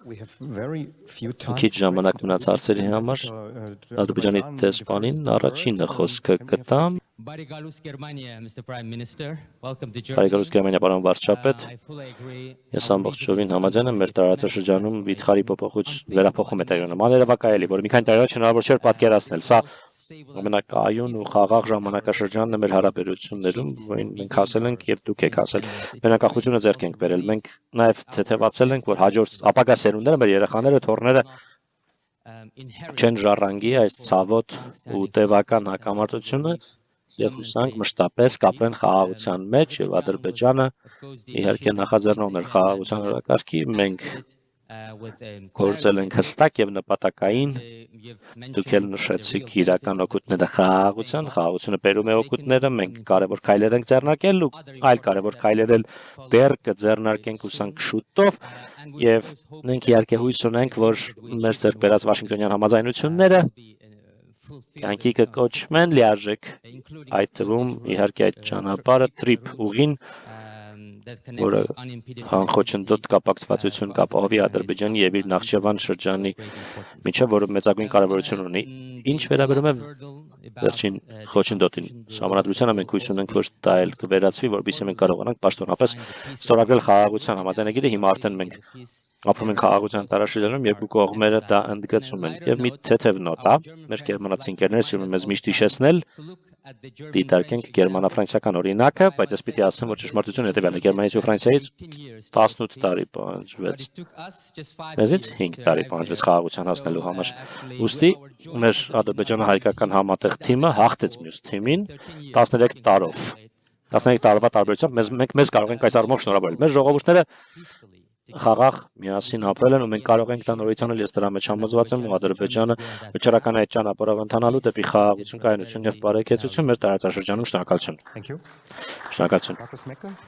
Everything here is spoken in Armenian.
Քիչ ժամանակ մնաց հարցերի համար, Ադրբեջանի դեսպանին առաջինը խոսքը կտամ։ Բարեկալուս Գերմանիա, պարոն վարչապետ, ես ամբողջովին համաձայն եմ, մեր տարածաշրջանում վիթխարի վերափոխում է տեղի ունենում, աներևակայելի, որ մի քանի տարի առաջ հնարավոր չէր պատկերացնել։ Սա ամենակայուն ու խաղաղ ժամանակաշրջանն է մեր հարաբերություններում, որին մենք ասել ենք եւ դուք եք ասել։ Մեր անկախությունը ձեռք ենք բերել։ Մենք նաեւ թեթևացել ենք, որ հաջորդ ապագա սերունդները, մեր երեխաները, թոռները չեն ժառանգի այս ցավոտ ու տևական հակամարտությունը եւ հուսանք մշտապես կապրեն խաղաղության մեջ եւ Ադրբեջանը իհարկե նախաձեռնողն էր խաղաղության օրակարգի, մենք գործել ենք հստակ եւ նպատակային, դուք էլ նշեցիք իրական օգուտները խաղաղությունը բերում է օգուտները, մենք կարևոր քայլեր ենք ձեռնարկել ու այլ կարևոր քայլեր էլ դեռ կձեռնարկենք հուսանք շուտով եւ մենք իհարկե հույս ունենք, որ մեր ձեռք բերած Վաշինգտոնյան համաձայնությունները կյանքի կկոչվեն լիարժեք, այդ թվում իհարկե այդ ճանապարհը թրիփ ուղին, որը անխոչնդոտ կապակցվածություն կապահովի Ադրբեջանի եւ իր Նախճեվան շրջանի միջև, որը մեծագույն կարեւորություն ունի։ Ինչ վերաբերում է վերջին խոչընդոտին, Սահմանադրությանը մենք հույս ունենք, որ դա էլ կվերացվի, որպեսզի մենք կարողանանք պաշտոնապես ստորագրել խաղաղության համաձայնագիրը։ Հիմա արդեն մենք ապրում ենք խաղաղության տարաշրջանում, երկու կողմերը դա ընդգծում են։ Եվ մի թեթև նոտա, մեր գերմանացի ընկերները սիրում են մեզ միշտ հիշեցնել, դիտարկենք գերմանա-ֆրանսիական օրինակը, բայց ես պիտի ասեմ, որ ճշմարտությունը հետևյալն է, Գերմանիայից ու Ֆրանսիայից 18 տարի պահանջվեց, մեզից 5 տարի պահանջվեց խաղաղության հասնելու համար։ Ուստի մեր ադրբեջանը հայկական համատեղ թիմը հաղթեց մյուս թիմին 13 տարով։ 13 տարվա տարբերությամբ մեզ կարող ենք այս առումով շնորհավորել։ Մեր ժողովուրդները խաղաղ միասին ապրել են ու մենք կարող ենք դա նորից անել, ես դրա մեջ համոզված եմ ու Ադրբեջանը վճռական է այդ ճանապարհով ընթանալու դեպի խաղաղություն, կայունություն եւ բարեկեցություն մեր տարածաշրջանում։ Շնորհակալություն։ Thank you. Շնորհակալություն։